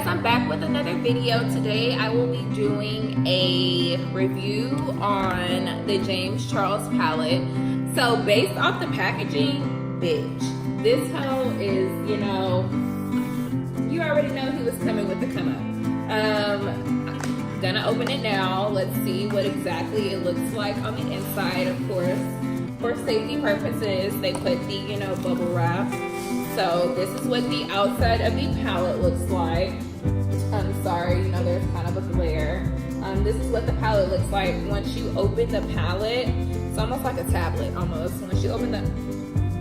guys, I'm back with another video. Today I will be doing a review on the James Charles palette. So based off the packaging, bitch, this hoe is, you know, you already know he was coming with the come up. Gonna open it now. Let's see what exactly it looks like on the inside. Of course, for safety purposes, they put the, you know, bubble wrap. So this is what the outside of the palette looks like. I'm sorry, you know, there's kind of a glare. This is what the palette looks like once you open the palette. It's almost like a tablet, almost. Once you open the,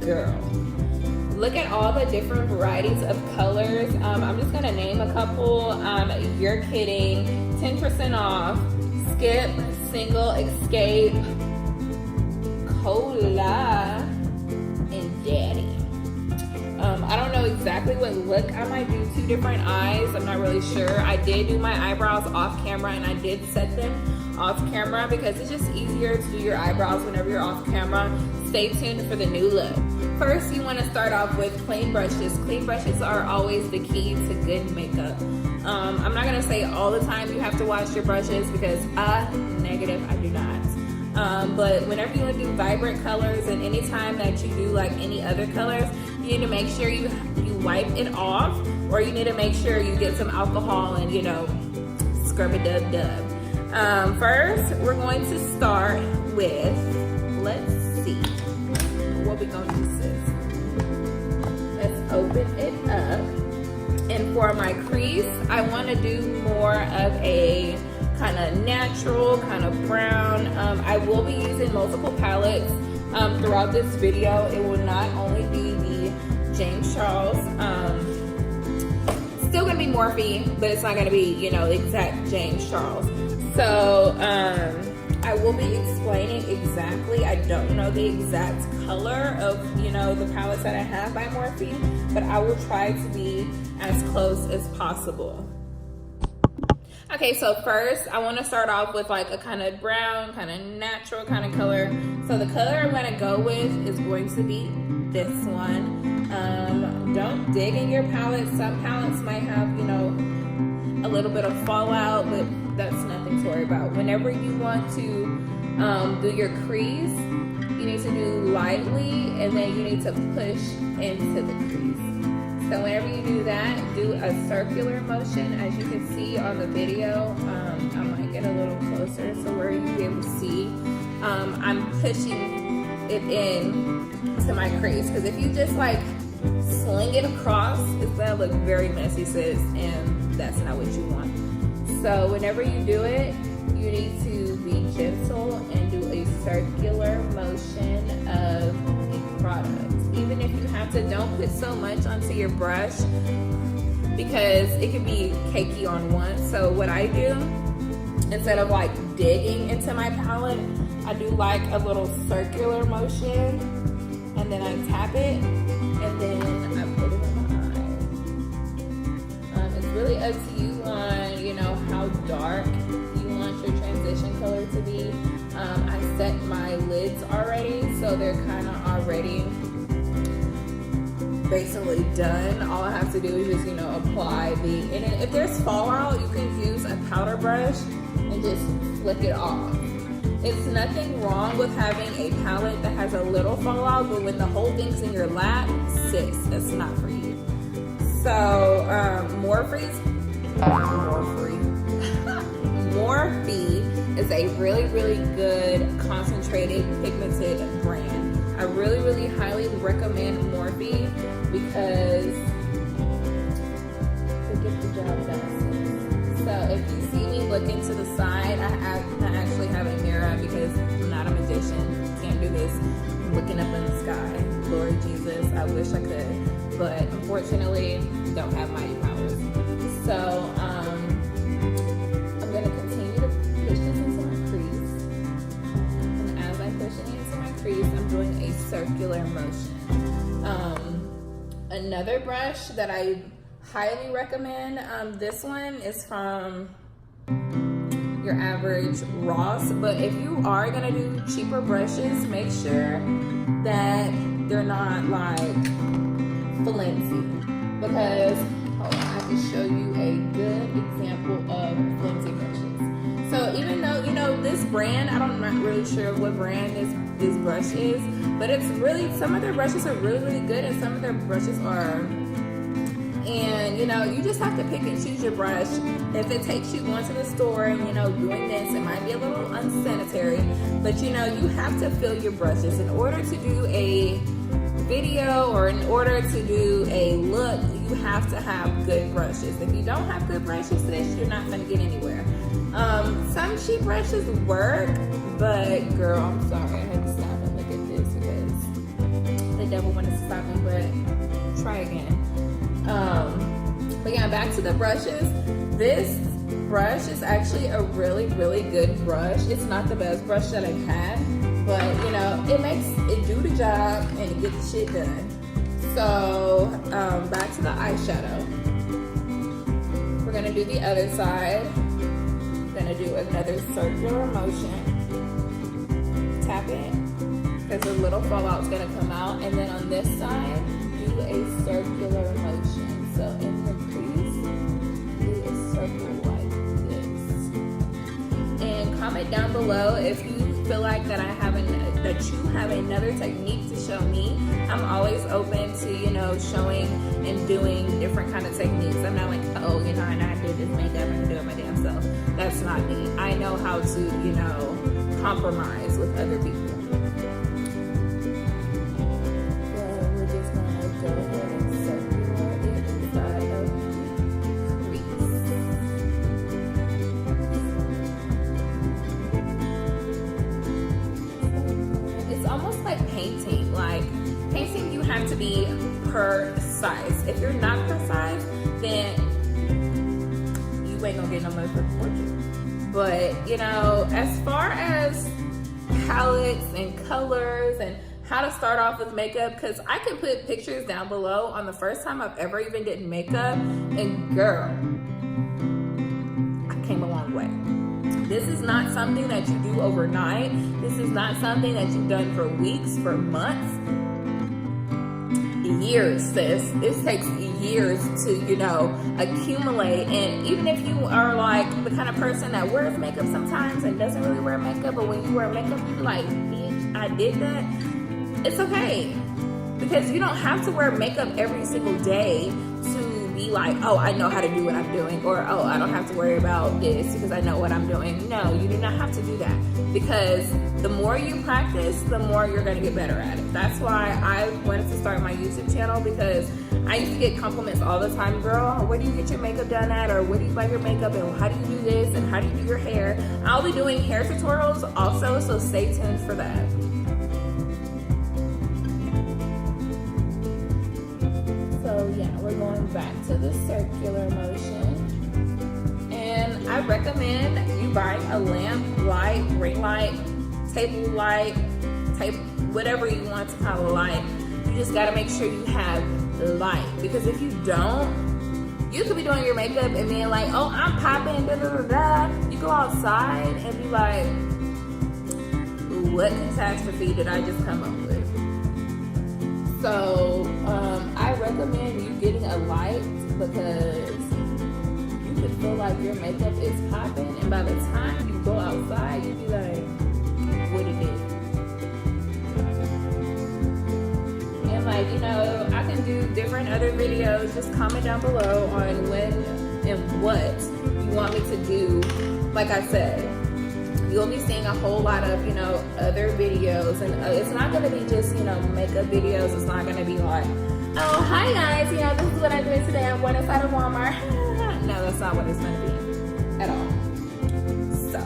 girl. Look at all the different varieties of colors. I'm just gonna name a couple. You're kidding. 10% off. Skip, Single, Escape, Cola, and Daddy. I don't know exactly what look. I might do two different eyes. I'm not really sure. I did do my eyebrows off camera, and I did set them off camera because it's just easier to do your eyebrows whenever you're off camera. Stay tuned for the new look. First, you want to start off with clean brushes. Clean brushes are always the key to good makeup. I'm not going to say all the time you have to wash your brushes because negative, I do not. But whenever you want to do vibrant colors and anytime that you do like any other colors, you need to make sure you wipe it off, or you need to make sure you get some alcohol and, you know, scrub a dub dub. First, we're going to start with, let's see, what we gonna do, sis? Let's open it up. And for my crease, I want to do more of a kind of natural, kind of brown. I will be using multiple palettes throughout this video. It will not only be the James Charles. Still gonna be Morphe, but it's not gonna be, you know, the exact James Charles. So I will be explaining exactly. I don't know the exact color of, you know, the palettes that I have by Morphe, but I will try to be as close as possible. Okay, so first I want to start off with like a kind of brown, kind of natural kind of color. So the color I'm going to go with is going to be this one. Don't dig in your palette. Some palettes might have, you know, a little bit of fallout, but that's nothing to worry about. Whenever you want to do your crease, you need to do lightly, and then you need to push into the crease. So whenever you do that, do a circular motion. As you can see on the video, I might get a little closer so where you'll be able to see. I'm pushing it in to my crease, because if you just like sling it across, it's gonna look very messy, sis, and that's not what you want. So whenever you do it, you need to be gentle and do a circular motion of the product. Even if you have to, don't put so much onto your brush because it can be cakey on one. So what I do, instead of like digging into my palette, I do like a little circular motion, and then I tap it, and then I put it on my eye. It's really up to you on, you know, how dark you want your transition color to be. I set my lids already, so they're kind of already basically done. All I have to do is just, you know, apply the, and if there's fallout, you can use a powder brush and just flick it off. It's nothing wrong with having a palette that has a little fallout, but when the whole thing's in your lap, sis, that's not for you. So Morphe is a really, really good concentrated pigmented brand. I really, really highly recommend Morphe because they get the job done. So if you see me looking to the side, I actually have a mirror because I'm not a magician. Can't do this looking up in the sky. Lord Jesus, I wish I could, but unfortunately, don't have mighty powers. So I'm gonna continue to push this into my crease, and as I'm pushing it into my crease, I'm doing a circular motion. Another brush that I highly recommend, this one is from your average Ross, but if you are gonna do cheaper brushes, make sure that they're not like flimsy, because hold on, I have to show you a good example of flimsy brushes. So even though, you know, this brand, I'm not really sure what brand this brush is, but it's really, some of their brushes are really, really good, and some of their brushes are. And you know, you just have to pick and choose your brush. If it takes you going to the store and, you know, doing this, it might be a little unsanitary, but you know, you have to fill your brushes. In order to do a video or in order to do a look, you have to have good brushes. If you don't have good brushes, sis, you're not gonna get anywhere. Some cheap brushes work, but girl, I'm sorry, I had to stop and look at this because the devil wanted to stop me, but try again. But yeah, back to the brushes. This brush is actually a really, really good brush. It's not the best brush that I've had, but you know, it do the job and it gets the shit done. So back to the eyeshadow. We're gonna do the other side. Gonna do another circular motion. Tap it, because the little fallout's gonna come out, and then on this side, do a circular motion. So in the crease, do a circle like this. And comment down below if you feel like that that you have another technique to show me. I'm always open to, you know, showing and doing different kind of techniques. I'm not like, oh, you know, I know how to do this makeup, I can do it my damn self. That's not me. I know how to, you know, compromise with other people. We're just gonna go ahead and circle it inside of the crease. It's almost like painting. Like painting, you have to be precise. If you're not precise, then you ain't gonna get no money for fortune. But you know, as far as palettes and colors and how to start off with makeup, because I can put pictures down below on the first time I've ever even did makeup, and girl, I came a long way. This is not something that you do overnight. This is not something that you've done for weeks, for months, years, sis. This takes years to, you know, accumulate. And even if you are like the kind of person that wears makeup sometimes and doesn't really wear makeup, but when you wear makeup, you be like, bitch, I did that. It's okay, because you don't have to wear makeup every single day to be like, oh, I know how to do what I'm doing, or oh, I don't have to worry about this because I know what I'm doing. No, you do not have to do that, because the more you practice, the more you're going to get better at it. That's why I wanted to start my YouTube channel, because I used to get compliments all the time, girl, where do you get your makeup done at, or where do you buy your makeup, and how do you do this, and how do you do your hair? I'll be doing hair tutorials also, so stay tuned for that. So yeah, we're going back to the circular motion. And I recommend you buying a lamp, light, ring light, table light, whatever you want to kind of light. You just gotta make sure you have light, because if you don't, you could be doing your makeup and being like, oh, I'm popping, da da da da. You go outside and be like, what catastrophe did I just come up with? So I recommend you getting a light, because you could feel like your makeup is popping, and by the time you go outside, you be like, what it is. And like, you know, I can do different other videos. Just comment down below on when and what you want me to do. Like I said, you'll be seeing a whole lot of, you know, other videos, and it's not going to be just, you know, makeup videos. It's not going to be like, oh, hi guys, you know, this is what I'm doing today. I'm going inside of Walmart. No, that's not what it's going to be at all. So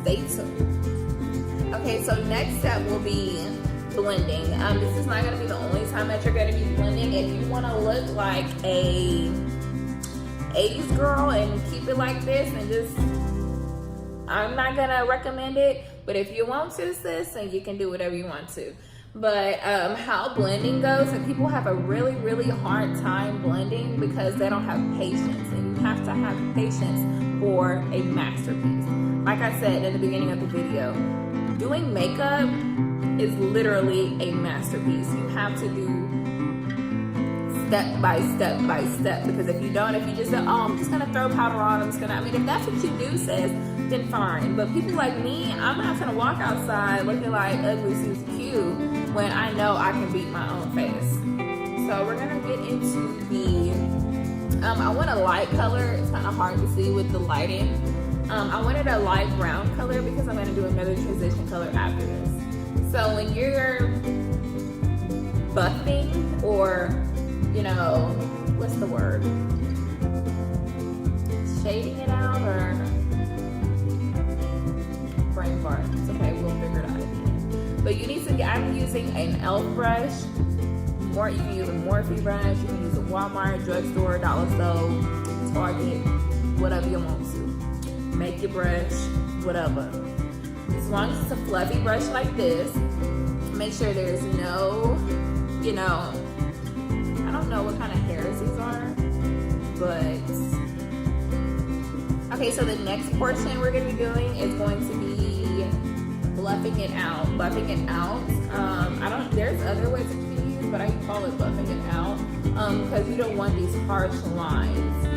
stay tuned. Okay, so next step will be blending. This is not going to be the only time that you're going to be blending. If you want to look like a 80s girl and keep it like this, and just, I'm not gonna recommend it, but if you want to, sis, then you can do whatever you want to. But how blending goes, and people have a really, really hard time blending because they don't have patience, and you have to have patience for a masterpiece. Like I said in the beginning of the video, doing makeup is literally a masterpiece. You have to do step by step by step. Because if you don't, if you just say, oh, I'm just gonna throw powder on, I'm just gonna, I mean, if that's what you do, sis, then fine. But people like me, I'm not gonna walk outside looking like ugly Susie Q when I know I can beat my own face. So we're gonna get into the, I want a light color. It's kind of hard to see with the lighting. I wanted a light brown color because I'm gonna do another transition color after this. So when you're buffing, or, you know, what's the word? Shading it out, or brain fart. It's okay, we'll figure it out at the end. But you need to, I'm using an e.l.f. brush. Or you can use a Morphe brush, you can use a Walmart, drugstore, Dollar Stove, Target, whatever you want to. Make your brush, whatever. As long as it's a fluffy brush like this, make sure there's no, you know, I don't know what kind of hairs these are, but, okay, so the next portion we're gonna be doing is going to be buffing it out. Buffing it out, there's other ways that you can use, but I call it buffing it out, because you don't want these harsh lines.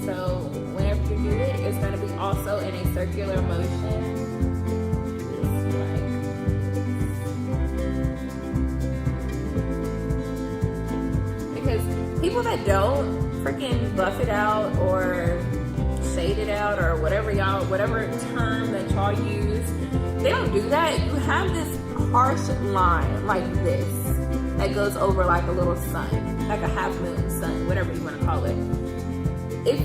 So whenever you do it, it's gonna be also in a circular motion. People that don't freaking buff it out or shade it out or whatever term that y'all use, they don't do that. You have this harsh line like this that goes over like a little sun, like a half moon sun, whatever you want to call it. If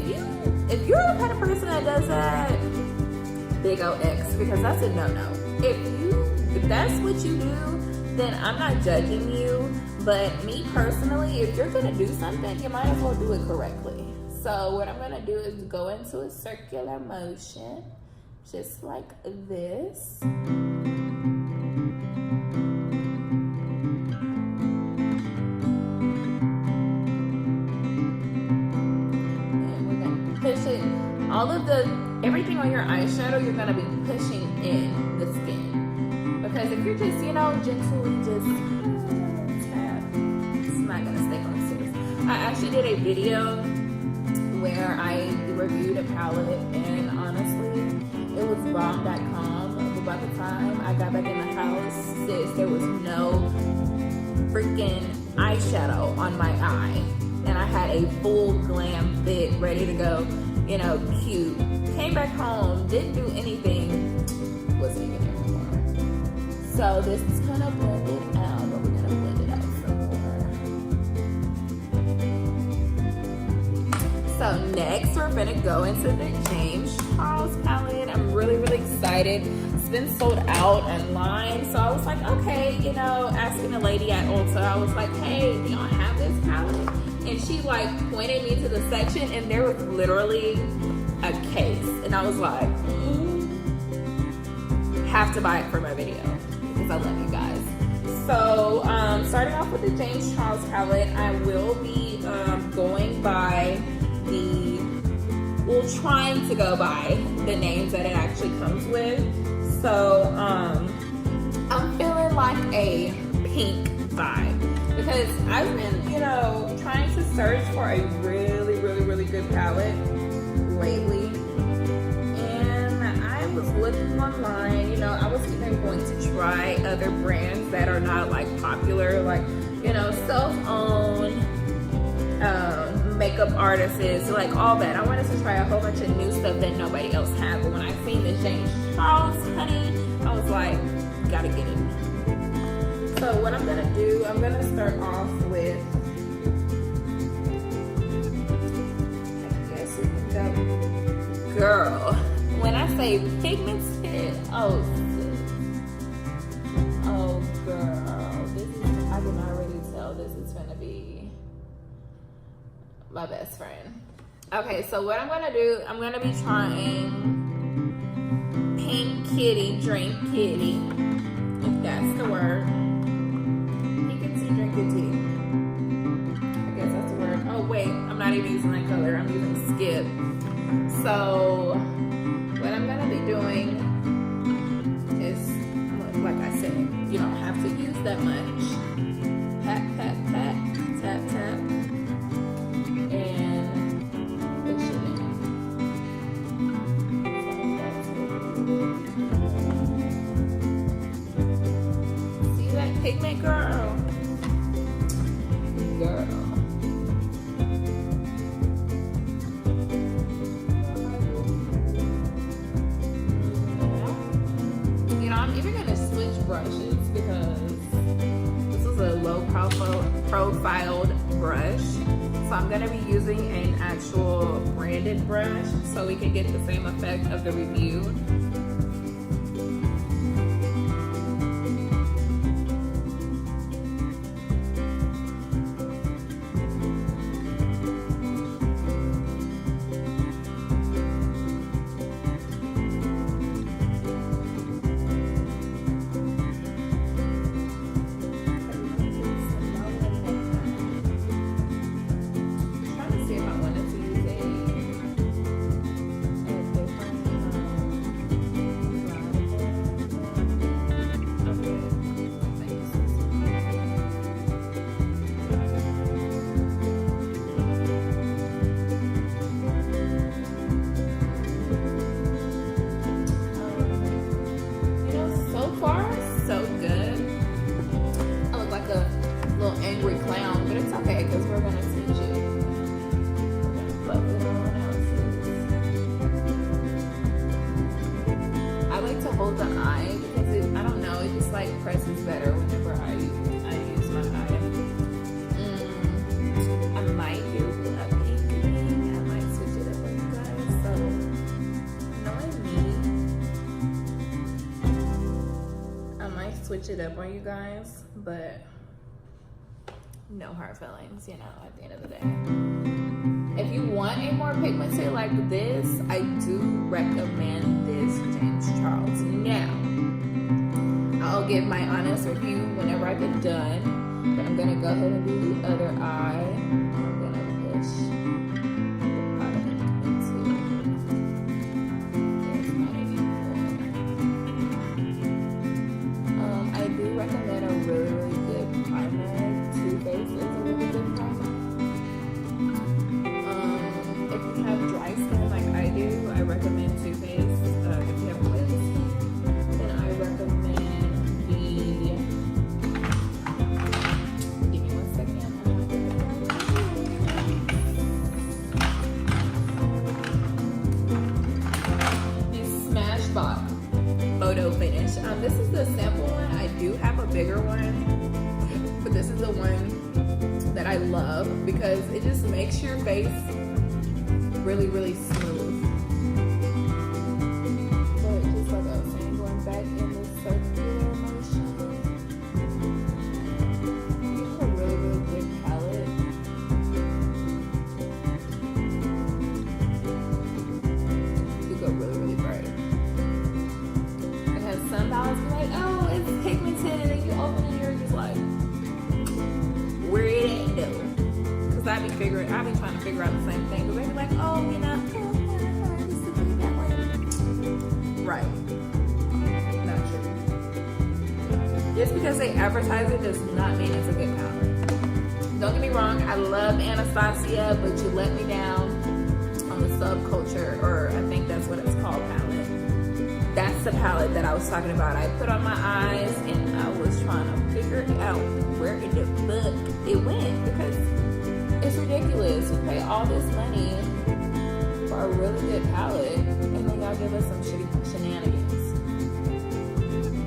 you're the kind of person that does that, big ol' X, because that's a no-no. If that's what you do, then I'm not judging you. But me personally, if you're gonna do something, you might as well do it correctly. So what I'm gonna do is go into a circular motion, just like this. And we're gonna push it, everything on your eyeshadow, you're gonna be pushing in the skin. Because if you're just, you know, gently just, not gonna stick on sis. I actually did a video where I reviewed a palette, and honestly, it was bomb.com. But by the time I got back in the house, sis, there was no freaking eyeshadow on my eye, and I had a full glam fit ready to go, you know, cute. Came back home, didn't do anything, wasn't even there anymore. So this is gonna blend it out, but we're gonna blend it out some more. So next we're gonna go into the James Charles palette. I'm really, really excited. It's been sold out online, so I was like, okay, you know, asking a lady at Ulta, I was like, hey, do y'all have this palette? And she like pointed me to the section, and there was literally a case, and I was like, have to buy it for my video because I love you guys. So starting off with the James Charles palette, I will be going by trying to go by the names that it actually comes with. So I'm feeling like a pink vibe because I've been, you know, trying to search for a really, really, really good palette lately, and I was looking online. You know, I was even going to try other brands that are not like popular, like, you know, self-owned makeup artists, like all that. I wanted to try a whole bunch of new stuff that nobody else had, but when I seen the James Charles, honey, I was like, gotta get it. So what I'm gonna do, I'm gonna start off with, girl, when I say pigmented, oh girl, this is, I can already tell this is gonna be my best friend. Okay, so what I'm gonna do, I'm gonna be trying Pink Kitty Drink Kitty, if that's the word. Pink and Tea Drink Your Tea. I guess that's the word. Oh wait, I'm not even using that color, I'm using Skip. So what I'm gonna be doing is, like I said, you don't have to use that much. Pat, pat, pat, tap, tap. profiled brush. So I'm gonna be using an actual branded brush so we can get the same effect of the review. Hold the eye because I don't know, it just like presses better whenever I use my eye. I might do a pink thing. I might switch it up for you guys. So knowing me, I might switch it up on you guys, but no hard feelings, you know, at the end of the day. If you want a more pigmented like this, I do recommend this James Charles. Now, I'll give my honest review whenever I get done, but I'm gonna go ahead and do the other eye. I'm gonna push the product into I do recommend a really, really good primer. Too Faced is a really good primer. If you have dry skin like I do, I recommend Too Faced. If you have lips, then I recommend the. Give me 1 second. The Smashbox Photo Finish. This is the sample one. I do have a bigger one, but this is the one that I love because it just makes your face really, really smooth. But just like I was saying, going back in this circular motion, you have a really, really good palette. You go really, really bright. Because some palettes be like, oh, it's pigmented, and then you open it and you're just like, where it at though? Because I be trying to figure out the same thing. Because they be like, oh, you know, this is that way. Right. Not true. Just because they advertise it does not mean it's a good palette. Don't get me wrong, I love Anastasia, but you let me down on the Subculture, or I think that's what it's called, palette. That's the palette that I was talking about. I put on my eyes and I was trying to figure out where in the fuck it went because it's ridiculous. We pay all this money for a really good palette and then y'all give us some shitty shenanigans.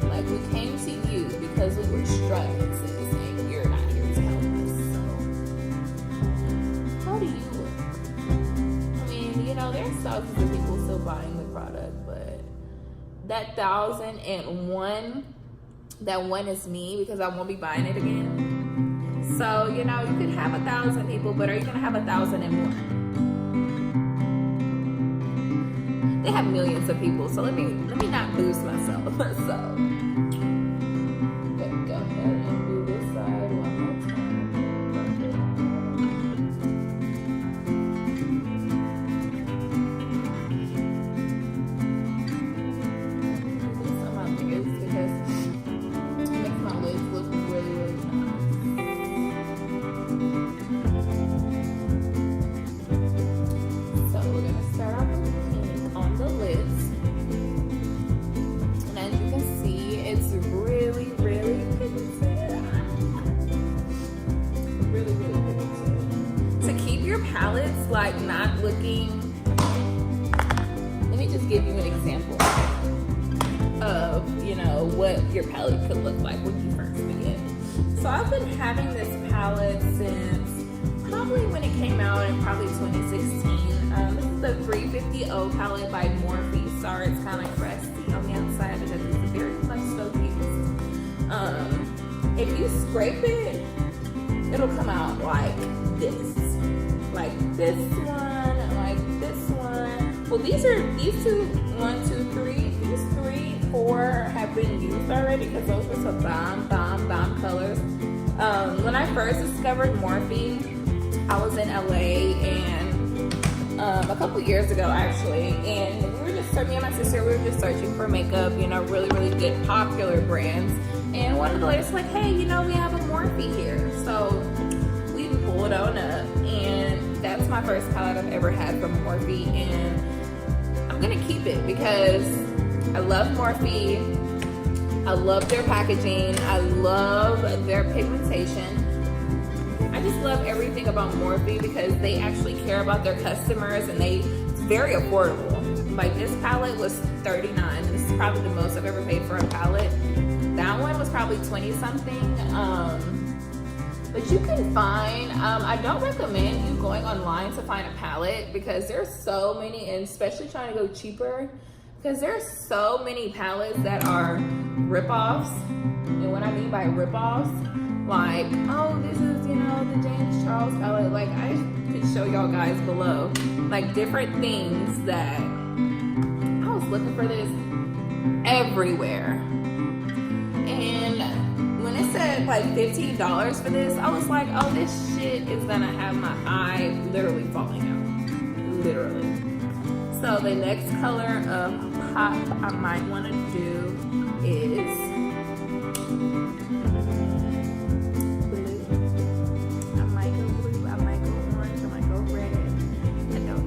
Like, we came to you because we were struggling, sis, and you're not here to help us. So, how do you look? I mean, you know, there's thousands of people still buying the product, but that 1,001, that one is me because I won't be buying it again. So, you know, you can have 1,000 people, but are you gonna have 1,001? They have millions of people, so let me not boost myself. So, but go ahead and do this side one more time. These are my fingers because it makes my lids look really, really nice. So we're gonna start off with pink on the lids, and as you can see, it's really, really pigmented. Really, really pigmented. To keep your palettes like not looking, let me just give you an example of, you know, what your palette could look like when you first begin. So I've been having this palette palette since probably when it came out in probably 2016. This is the 350O palette by Morphe. Sorry, it's kind of crusty on the outside because it's very much so used. If you scrape it, it'll come out like this. Like this one, like this one. Well, these two, 1, 2, 3, these 3, 4 have been used already because those were some bomb colors. When I first discovered Morphe, I was in LA and a couple years ago actually, and we were just, me and my sister, we were just searching for makeup, you know, really good popular brands. And one of the ladies was like, hey, you know, we have a Morphe here. So we pulled on up, and that's my first palette I've ever had from Morphe, and I'm gonna keep it because I love Morphe. I love their packaging. I love their pigmentation. I just love everything about Morphe because they actually care about their customers, and it's very affordable. Like this palette was $39. This is probably the most I've ever paid for a palette. That one was probably 20 something. But you can find, I don't recommend you going online to find a palette because there's so many, and especially trying to go cheaper, because there's so many palettes that are ripoffs. And what I mean by ripoffs, like, oh, this is, you know, the James Charles palette. Like, I could show y'all guys below, like different things that I was looking for this everywhere. And when it said like $15 for this, I was like, oh, this shit is gonna have my eye literally falling out. Literally. So the next color of pop I might want to do is blue. I might go blue, I might go orange, I might go red. I don't know.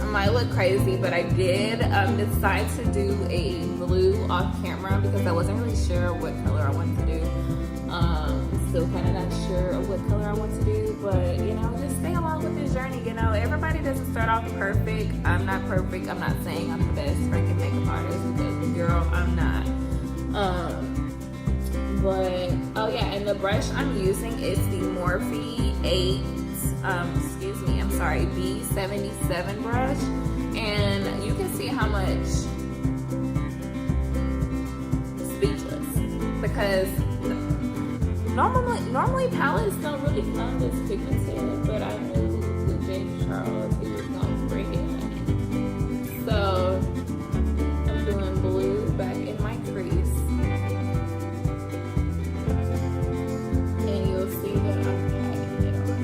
I might look crazy, but I did decide to do a blue off camera because I wasn't really sure what color I wanted to do. Still kind of not sure of what color I want to do, but you know, just stay along with this journey. You know, everybody doesn't start off perfect. I'm not perfect. I'm not saying I'm the best freaking makeup artist because, girl, I'm not. But oh yeah, and the brush I'm using is the Morphe B77 brush, and you can see how much speechless because. Normally palettes don't really come this pigmented, but I knew with James Charles he was gonna bring it. So I'm doing blue back in my crease, and you'll see that I'm packing it on.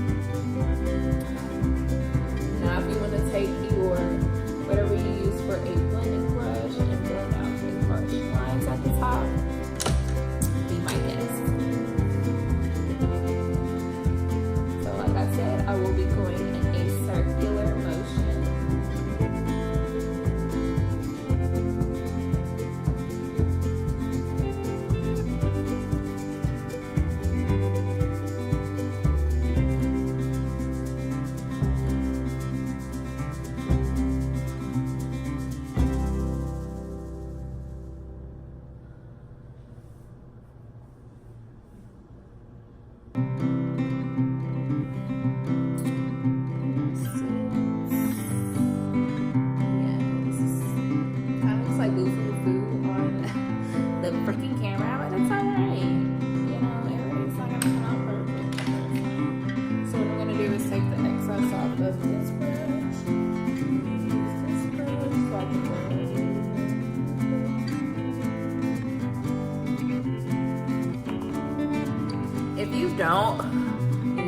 Now, if you want to take your whatever you use for a blending brush and blend out the harsh lines at the top, be my guest. I will be going in a circular motion. If you don't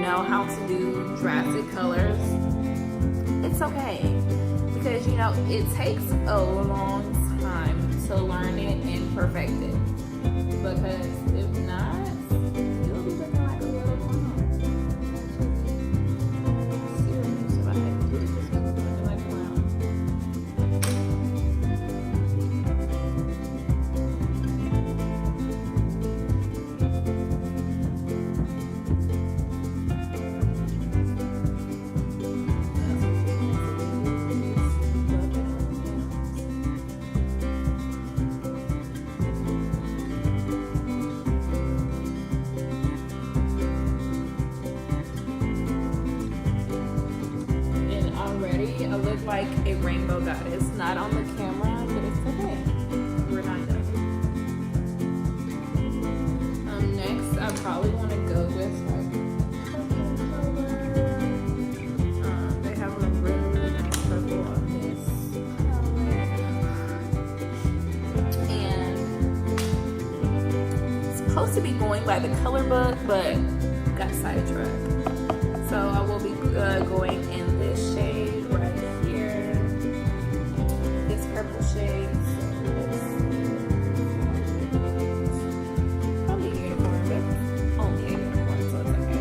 know how to do drastic colors, it's okay. Because, you know, it takes a long time to learn it and perfect it. Because if not, you'll be looking like a little clown. Serious, right? You'll be looking like a clown. like a rainbow goddess. Not on the camera, but it's okay. We're not done. Next, I probably want to go with like purple color. They have a really nice purple on this palette. And it's supposed to be going by the color book, but got sidetracked. So I will be going in this shade right here. This purple shade. Probably a unicorn, but only a unicorn, so it's okay.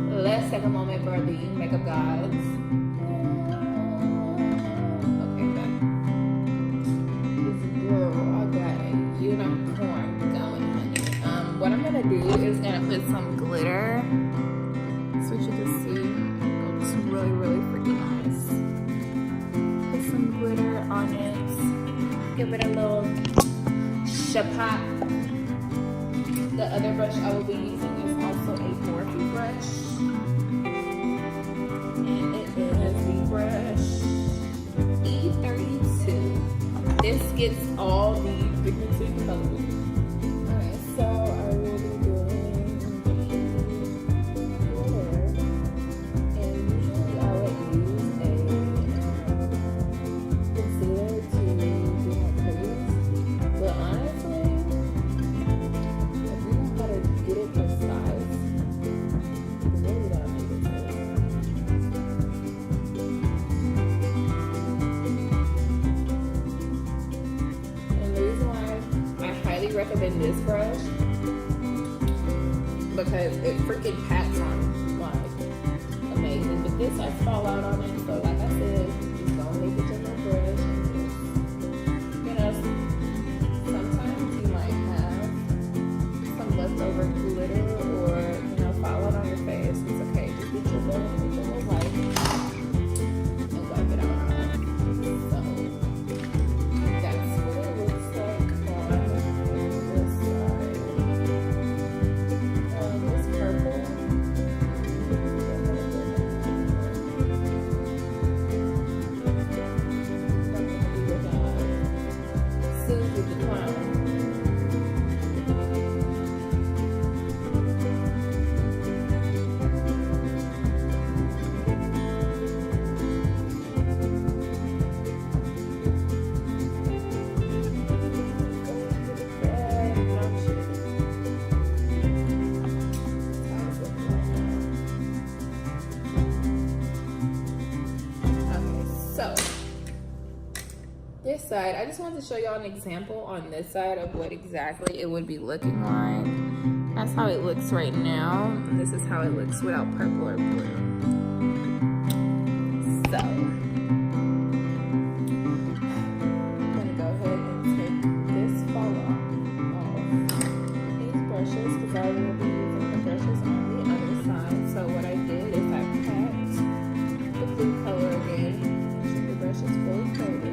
Let's take a moment for the makeup gods. Okay, good. This girl, I got a unicorn going, honey. What I'm gonna do is gonna put some glitter, so you can see. It's really, really freaking nice. Put some glitter on it. Give it a little shapap. The other brush I will be using is also a Morphe brush. And it is the brush E32. This gets all the Dignity colors. Alright, so I will be doing the glitter. And usually I would use a concealer to do my crease. But honestly, get it precise. Really don't need it. And the reason why I highly recommend this brush, because it freaking packs on like amazing. But this has fallout on it, so like I said, just don't leave it in the brush. You know, sometimes you might have leftover glitter or, you know, fallout on your face. It's okay. Just get your little wipe and wipe it out. So that's what it looks like on this side. This purple. I'm gonna be with Susie the Clown. This side, I just wanted to show y'all an example on this side of what exactly it would be looking like. That's how it looks right now. And this is how it looks without purple or blue. So I'm gonna go ahead and take this fallout off these brushes because I will be using the brushes on the other side. So what I did is I packed the blue color again. Make sure the brush is fully coated.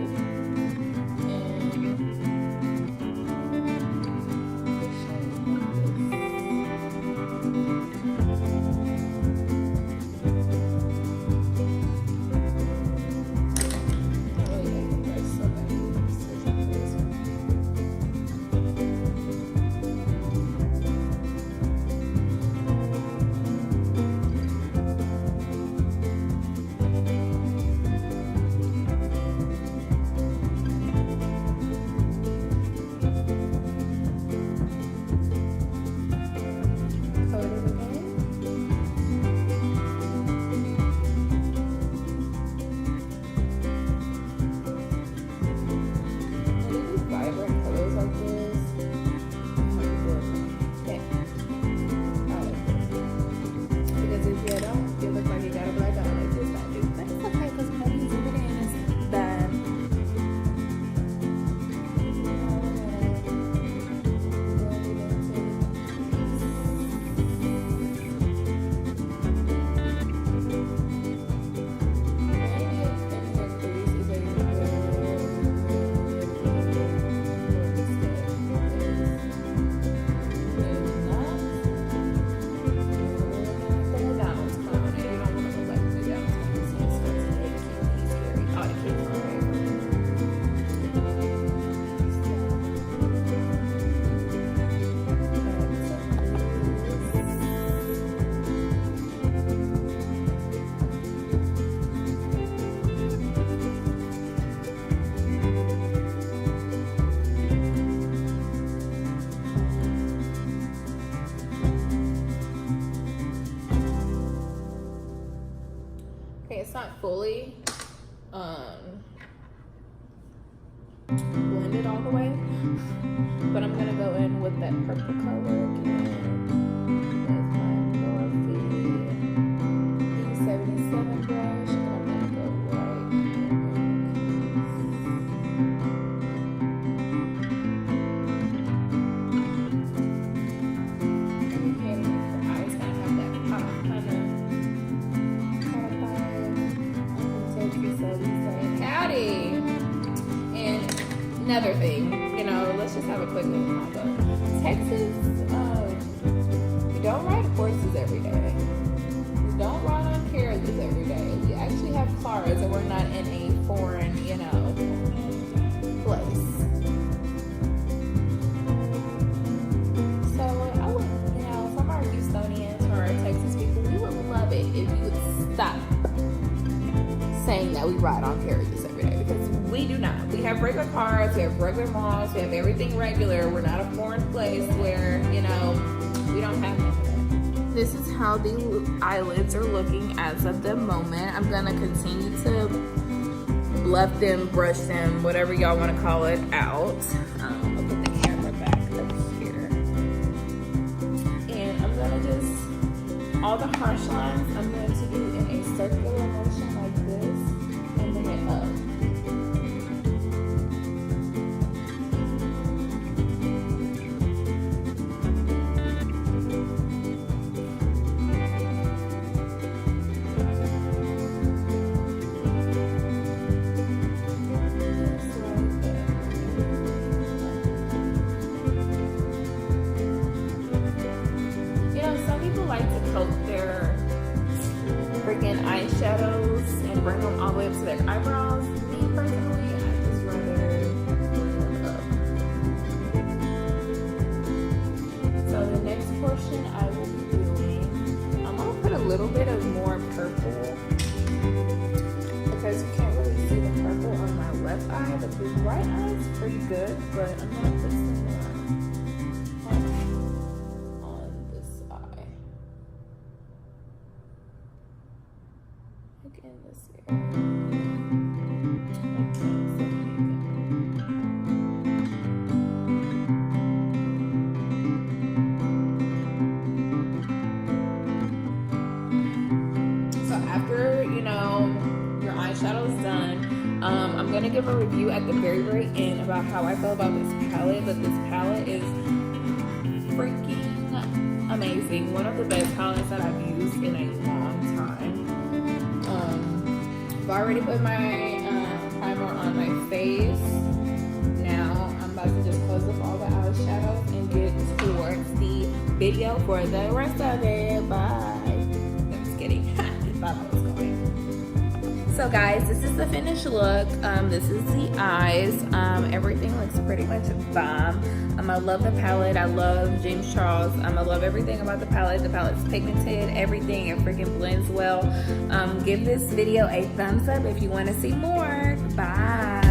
it's not fully blended all the way, but I'm gonna go in with that purple color again. That's my Morphe E77 brush, and I'm gonna go right in. Her eyes gonna have that pop kind of vibe. So we say howdy. And another thing, you know, let's just have a quick little combo. Texas, we don't ride horses every day. We don't ride on carriages every day. We actually have cars, and we're not in a foreign, you know, place. So I would, you know, from our Houstonians or our Texas people, we would love it if you would stop saying that we ride on carriages every day, because we do not. We have regular cars, we have regular malls, we have everything regular. We're not a foreign place where, you know, we don't have anything. This is how the eyelids are looking as of the moment. I'm gonna continue to bluff them, brush them, whatever y'all wanna call it, out. I'll put the camera back up here. And I'm gonna just, all the harsh lines, I'm going to do in a circular motion like this, and then it up. Like to coat their freaking eyeshadows and bring them all the way up to their eyebrows. Me personally, I just rather bring them up. So the next portion I will be doing, I'm gonna put a little bit of more purple, because you can't really see the purple on my left eye, but the right eye is pretty good, but I'm gonna put some more on this eye. Again, this area. So after, you know, your eyeshadow's done, I'm gonna give a review at the very end about how I feel about this palette. But this palette is freaking amazing. One of the best palettes that I've used in a long time. I've already put my primer on my face. Now I'm about to just close up all the eyeshadows and get towards the video for the rest of it. Bye. I'm just kidding. I thought I was going. So guys, this is the finished look. This is the eyes. Everything looks pretty much bomb. I love the palette. I love James Charles. I love everything about the palette. The palette's pigmented, everything. It freaking blends well. Give this video a thumbs up if you want to see more. Bye.